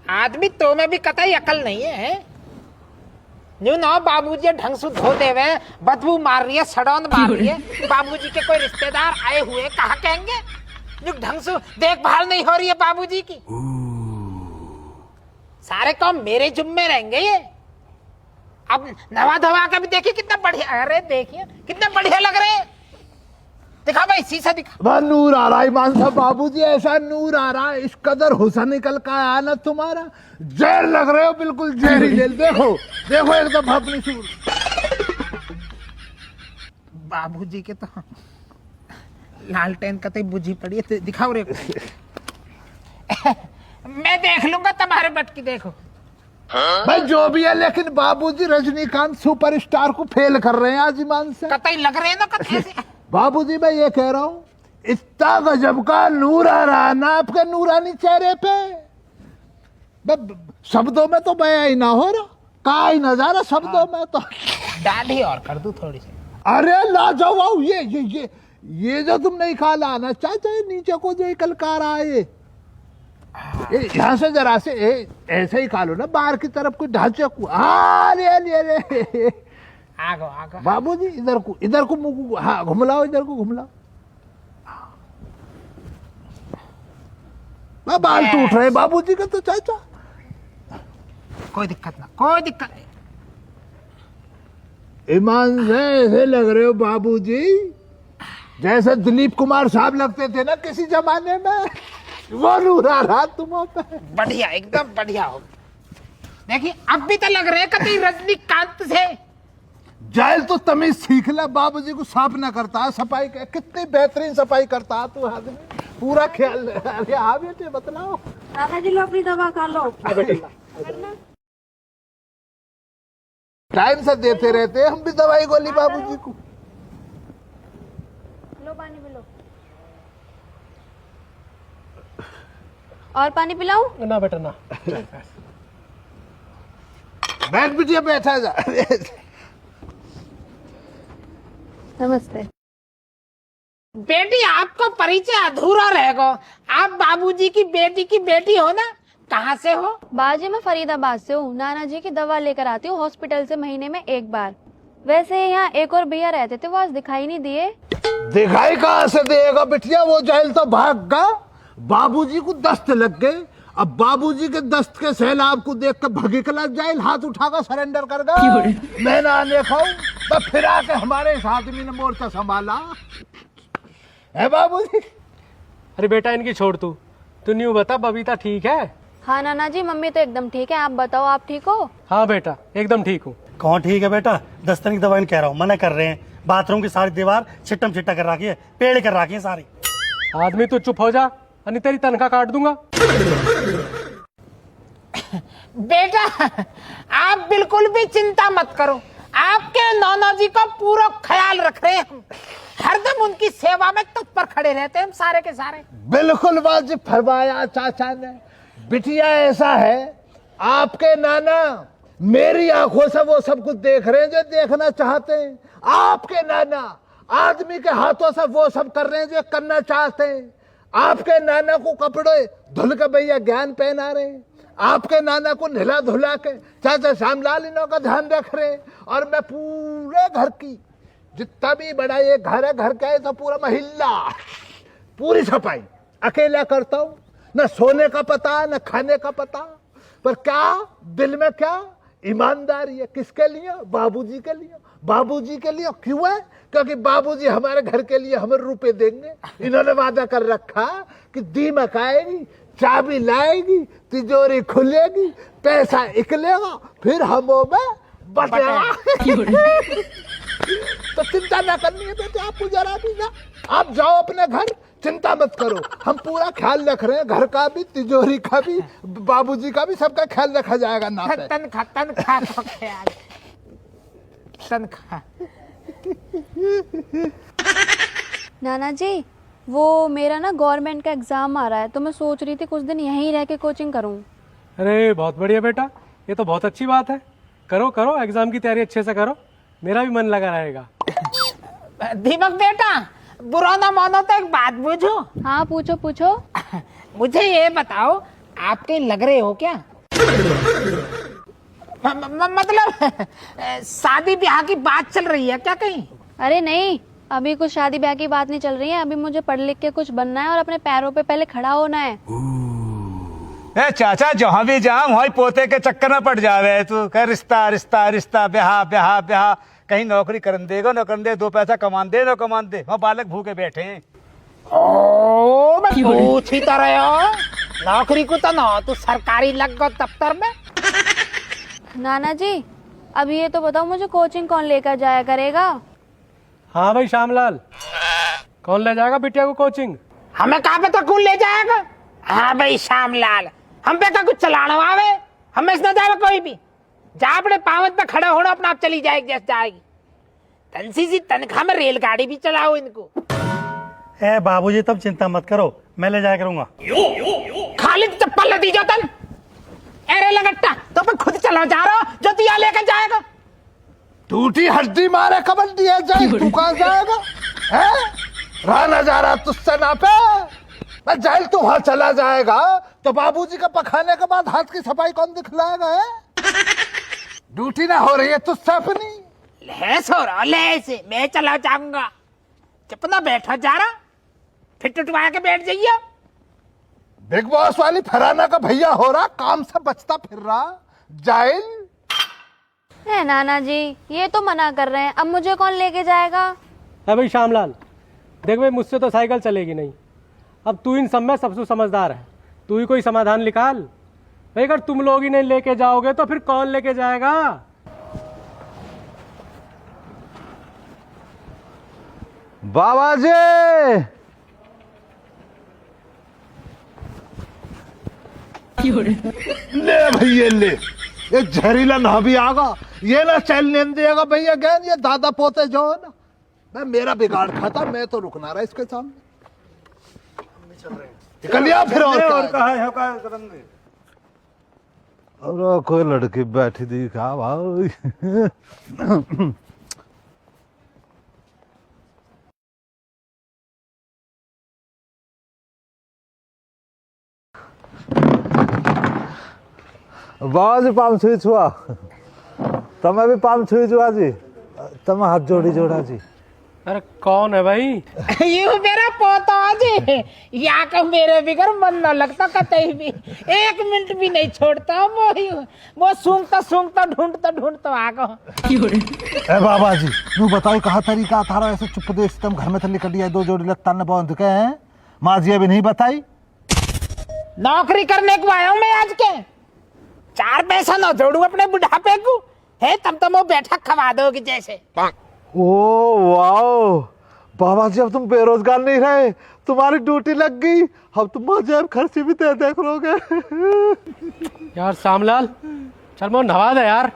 आदमी तो में भी कतई अकल नहीं है। न्यू ना बाबूजी ढंग से धो देवे, बदबू मार रही है, सड़ौंद मार रही है। बाबूजी के कोई रिश्तेदार आए हुए कहा कहेंगे? न्यू ढंग से देखभाल नहीं हो रही है बाबूजी की। सारे काम मेरे जुम्मे रहेंगे ये। अब नवा धवा का भी देखिए कितना बढ़िया, अरे देखिए कितना बढ़िया लग रहे हैं। दिखा भाई शीशा दिखा। वह नूर आ रहा है ईमान साहब, बाबूजी ऐसा नूर आ रहा है, इस कदर हुसन निकल का आया ना तुम्हारा, जहर लग रहे हो, बिल्कुल जहरीले। देखो देखो एकदम अपनी सूर। बाबूजी के तो लालटेन कतई बुझी पड़ी है, तो दिखाओ रे। मैं देख लूंगा तुम्हारे बटकी, देखो। भाई जो भी है, लेकिन बाबूजी रजनीकांत सुपरस्टार को फेल कर रहे हैं आज ईमान से। कतई लग रहे हैं ना कतई से। बाबूजी मैं ये कह रहा हूँ, इतना गजब का नूर आ रहा है ना आपके नूरानी चेहरे पे, शब्दों में तो बयां ही ना हो रहा, का ही नजारा शब्दों में तो। दाढ़ी और कर दूं थोड़ी सी। अरे लाजवाब, ये जो तुम नहीं खा लाना चाचा, नीचे को जो कल का रहा है ये यहाँ से जरा से ऐसे ही खा लो ना, बाहर की तरफ कोई ढांचे को। अरे आगो बाबूजी इधर को मुंह, हाँ घुमलाओ, इधर को घुमलाओ। बाल टूट रहे बाबूजी का तो चाचा। कोई दिक्कत ना, कोई दिक्कत नहीं। ईमान से ऐसे लग रहे हो बाबूजी जैसे दिलीप कुमार साहब लगते थे ना किसी जमाने में, वो नूर आ रहा तुम पे। बढ़िया, एकदम बढ़िया हो। देखिए अब भी तो लग रहे हैं कतई रजनीकांत से। जायल तो तमीज सीख ले, बाबूजी को साफ ना करता है, सफाई का कितनी बेहतरीन सफाई करता है तू, आदमी पूरा ख्याल। अरे हाँ बेटे बतलाओ। दादा जी लो अपनी दवा खा लो। टाइम से देते रहते हम भी दवाई गोली बाबूजी को। लो पानी पिलो। और पानी पिलाऊं? ना बेटा ना। बैठ बिटिया, बैठा जा। नमस्ते। बेटी आपको परिचय अधूरा रहेगा। आप बाबूजी की बेटी हो ना? कहाँ से हो? बाजी मैं फरीदाबाद से हूँ। नाना जी की दवा लेकर आती हूँ हॉस्पिटल से महीने में एक बार। वैसे यहाँ एक और भैया रहते थे, वो आज दिखाई नहीं दिए। दिखाई कहाँ से देगा बिटिया, वो जाहिल तो भाग गया। बाबूजी को दस्त लग गए, अब बाबूजी के दस्त के सैलाब को देख कर भगिकला जाहिल हाथ उठाकर सरेंडर कर गया। मैं ना आने खाऊं, तो फिर आके हमारे इस आदमी ने मोर्चा संभाला है बाबूजी। अरे बेटा इनकी छोड़, तू न्यू बता, बबीता ठीक है? हाँ नाना जी, मम्मी तो एकदम ठीक है। आप बताओ, आप ठीक हो? हाँ बेटा एकदम ठीक हूँ। कौन ठीक है बेटा, दस्तन की दवाई कह रहा हूँ, मना कर रहे हैं। बाथरूम की सारी दीवार छिट्टम छिट्टा कर रखी है, पेड़ कर रखी है सारी। आदमी तू चुप हो जा, अन्य तेरी तनख्वाह काट दूंगा। बेटा आप बिल्कुल भी चिंता मत करो, आपके नाना जी का पूरा ख्याल रख रहे हैं हम। हरदम उनकी सेवा में तत्पर खड़े रहते हैं हम सारे के सारे। बिल्कुल वाजिब फरमाया चाचा ने। बिटिया ऐसा है, आपके नाना मेरी आंखों से वो सब कुछ देख रहे हैं जो देखना चाहते हैं, आपके नाना आदमी के हाथों से वो सब कर रहे हैं जो करना चाहते हैं। आपके नाना को कपड़े धुल के भैया ज्ञान पहना रहे हैं, आपके नाना को नहला धुला के चाचा श्यामलाल इनों का ध्यान रख रहे हैं। और मैं पूरे घर की, जितना भी बड़ा ये घर है, घर का है तो पूरा महिला, पूरी सफाई अकेला करता हूँ। न सोने का पता, न खाने का पता, पर क्या दिल में क्या ईमानदारी है। किसके लिए? बाबूजी के लिए। बाबूजी के लिए क्यों है? क्योंकि बाबूजी हमारे घर के लिए हमें रुपए देंगे। इन्होंने वादा कर रखा कि दीमक आएगी, चाबी लाएगी, तिजोरी खुलेगी, पैसा निकलेगा, फिर हमों में बटेगा। तो चिंता ना करनी है बेटे, आपको जरा भी ना, आप जाओ अपने घर, चिंता मत करो, हम पूरा ख्याल रख रहे हैं, घर का भी, तिजोरी का भी, बाबूजी का भी, सबका ख्याल रखा जाएगा ना। तनख्वाह का ख्याल, तनख्वाह। नाना जी वो मेरा ना गवर्नमेंट का एग्जाम आ रहा है, तो मैं सोच रही थी कुछ दिन यहीं रह के कोचिंग करूं। अरे बहुत बढ़िया बेटा, ये तो बहुत अच्छी बात है। करो करो, एग्जाम की तैयारी अच्छे से करो, मेरा भी मन लगा रहेगा। दीपक बेटा बुरा ना मानो तो एक बात पूछो। हाँ पूछो पूछो। मुझे ये बताओ, आपके लग रहे हो क्या? मतलब शादी ब्याह की बात चल रही है क्या कहीं? अरे नहीं, अभी कुछ शादी ब्याह की बात नहीं चल रही है। अभी मुझे पढ़ लिख के कुछ बनना है और अपने पैरों पे पहले खड़ा होना है। ए चाचा, जहाँ भी जाऊं वहीं पोते के चक्कर में पड़ जावे तू। कह रिश्ता रिश्ता रिश्ता, ब्याह ब्याह ब्याह। कहीं नौकरी करन देगा, न करन दे, 2 पैसा कमान दे, न कमान दे। वहाँ बालक भूखे बैठे हैं। ओ मैं पूछ ही तो रहे हो, नौकरी को तो ना तू सरकारी लग गो दफ्तर में। नाना जी, अब ये तो बताओ मुझे कोचिंग कौन लेकर जाया करेगा? हाँ भाई श्यामलाल, कौन ले जाएगा बिटिया को कोचिंग? हमें कहाँ पे तो कौन ले जाएगा? हाँ भाई श्यामलाल, हम पे का कुछ चलाना आवे, हमें इसमें जावे कोई भी। जा अपने पावत पे खड़े होना, अपना आप चली जाएगी जैसे जाएगी। तनसी सी तनख्वाह में रेलगाड़ी भी चलाओ इनको। ए बाबूजी, तब चिंता मत करो, मैं ले जाया करूंगा। खाली चप्पल दी जो तन। अरे लगट्टा, तो मैं खुद चला जा रहा हूँ, जो दिया लेकर जाएगा। टूटी हड्डी मारे कबल दिया जाए, तू कहाँ जाएगा? है रहना जा रहा तुझसे ना पे। मैं जेल तू वहां चला जाएगा तो बाबूजी का पखाने के बाद हाथ की सफाई कौन दिखलाएगा? है ड्यूटी ना हो रही है तुझसे अपनी। लहस हो रहा लहस, मैं चला जाऊंगा। चपना बैठा जा रहा, फिर टुटवा के बैठ जाइए। बिग बॉस वाली फराना का भैया हो रहा, काम से बचता फिर रहा। जाइल है नाना जी, ये तो मना कर रहे हैं, अब मुझे कौन लेके जाएगा? है भाई श्यामलाल, देख भाई, मुझसे तो साइकिल चलेगी नहीं। अब तू इन सब में सबसे समझदार है, तू ही कोई समाधान निकाल भाई। अगर तुम लोग ही नहीं लेके जाओगे तो फिर कौन लेके जाएगा? बाबा जी, ले भैया ले, ये जहरीला ना भी आगा, ये ना चल नहीं देगा भैया ज्ञान। ये दादा पोते जो है ना, मैं मेरा बिगाड़ खाता, मैं तो रुकना रहा इसके सामने। निकलिया फिर और करेंगे। और कोई लड़की बैठी दिखा भाई। बाबाजी पाम छुई छुआ, तमें भी पाम छुई छुआ जी, तमें हाथ जोड़ी जोड़ा जी। अरे कौन है भाई? यू मेरा पोता जी, या का मेरे बिगर मन न लगता कतई भी, 1 मिनट भी नहीं छोड़ता। वो सूंघता ढूंढता आगा। ए बाबा जी, तू बताओ कहाँ तरीका था ऐसे चुप दे तुम घर में निकल दिया, 2 जोड़ी लगता न बांध के हैं। माँ जी अभी नहीं बताई। नौकरी करने को आया हूँ मैं आज के, 4 पैसा न जोड़ू अपने बुढ़ापे को है, तब तो मैं बैठा खवा दोगे जैसे। ओ वाओ बाबा जी, अब तुम बेरोजगार नहीं रहे, तुम्हारी ड्यूटी लग गई। अब तुम जेब खर्ची भी देख लोगे। यार श्यामलाल, चल मैं नहा दे यार,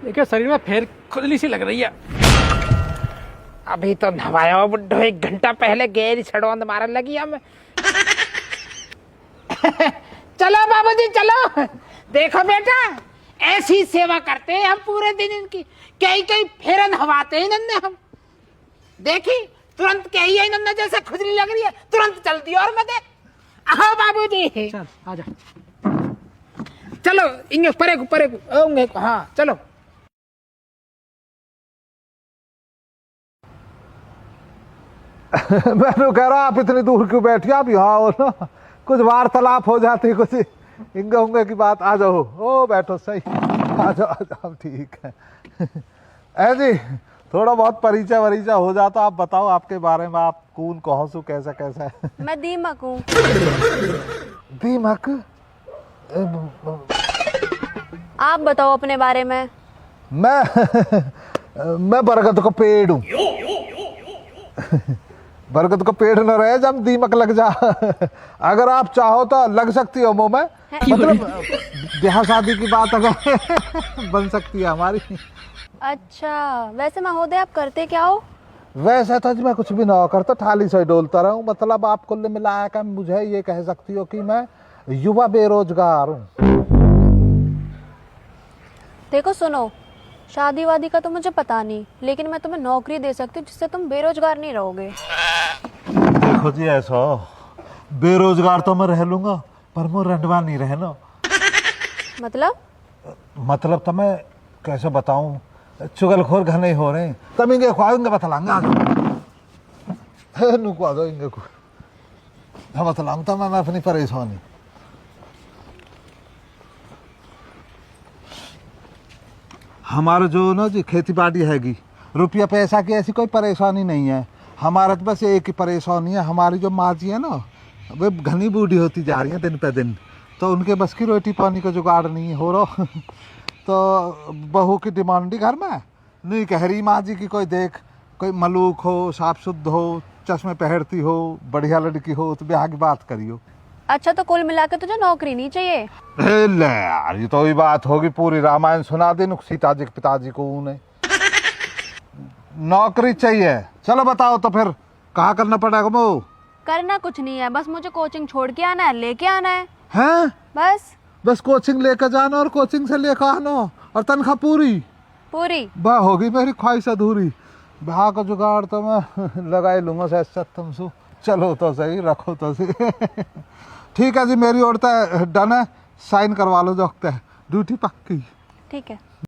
देखिए शरीर में फेर खुजली सी लग रही है। अभी तो नवाया बुढ़ो, 1 घंटा पहले गैर छड़ौंद मारन लगी हमें। चलो बाबूजी चलो, देखो बेटा, ऐसी सेवा करते हैं हम पूरे दिन इनकी। कई फेरन हवाते हैं इन्होंने हम, देखी तुरंत कही है इन्होंने जैसे खुजली लग रही है, तुरंत चल दी और मैं दे। आओ बाबूजी, चल आजा। चलो इंगे परे को, हाँ चलो। मैं तो कह रहा आप इतनी दूर क्यों बैठी, आप यहाँ हो ना, कुछ वार्तालाप हो जाती, कुछ इंगे उंगे की बात। आ जाओ, ओ बैठो सही, आ जाओ ठीक है। ऐ जी, थोड़ा बहुत परिचय वरिचय हो जाता। आप बताओ आपके बारे में, आप कौन कौन सो कैसा कैसा है? मैं दीमक हूँ। दीमक? आप बताओ अपने बारे में। मैं बरगद का पेड़ हूँ। बरगद का पेड़ न रहे जब दीमक लग जा। अगर आप चाहो तो लग सकती हो मुंह में, मतलब ब्याह शादी की बात अगर बन सकती है हमारी। अच्छा, वैसे महोदय आप करते क्या हो? वैसे तो मैं कुछ भी ना करता, थाली से डोलता रहूं। मतलब आप कुल मिलाया कर मुझे ये कह सकती हो कि मैं युवा बेरोजगार हूँ। देखो सुनो, शादी वादी का तो मुझे पता नहीं, लेकिन मैं तुम्हें नौकरी दे सकती हूँ जिससे तुम बेरोजगार नहीं रहोगे। देखो जी, ऐसा बेरोजगार तो मैं रह लूंगा, पर मैं रंडवा नहीं रहना। मतलब तो मैं कैसे बताऊं, चुगलखोर घने हो रहे हैं। तब इंगे खुआएंगे बतलाऊंगा आज नुकवा दो इंगे को बतलाऊंगा तो मैं अपनी परेशानी। हमारा जो ना जी खेती बाड़ी हैगी, रुपया पैसा की ऐसी कोई परेशानी नहीं है। हमारा तो बस एक ही परेशानी है, हमारी जो माँ जी है ना वे घनी बूढ़ी होती जा रही है दिन पे दिन, तो उनके बस की रोटी पानी का जुगाड़ नहीं हो रहा तो बहू की डिमांडी घर में नहीं कह रही माँ जी की कोई देख, कोई मलूक हो, साफ शुद्ध हो, चश्मे पहनती हो, बढ़िया लड़की हो तो ब्याह की बात करियो। अच्छा तो कुल मिला के तुझे नौकरी नहीं चाहिए? ले यार ये तो ही बात होगी, पूरी रामायण सुना दे सीता जी के पिताजी को उन्हें नौकरी चाहिए। चलो बताओ तो फिर कहाँ करना पड़ेगा वो? करना कुछ नहीं है, बस मुझे कोचिंग छोड़ के आना है, लेके आना है। हैं? बस कोचिंग लेकर जाना और कोचिंग से लेकर आना और तनख्वाह पूरी वाह होगी मेरी ख्वाहिश अधूरी। ब्याह का जुगाड़ तो मैं लगा ही लूंगा सच तुमसे। चलो तो सही, रखो तो सही ठीक है जी, मेरी ओर तो डन है, साइन करवा लो जो ड्यूटी पक्की। ठीक है।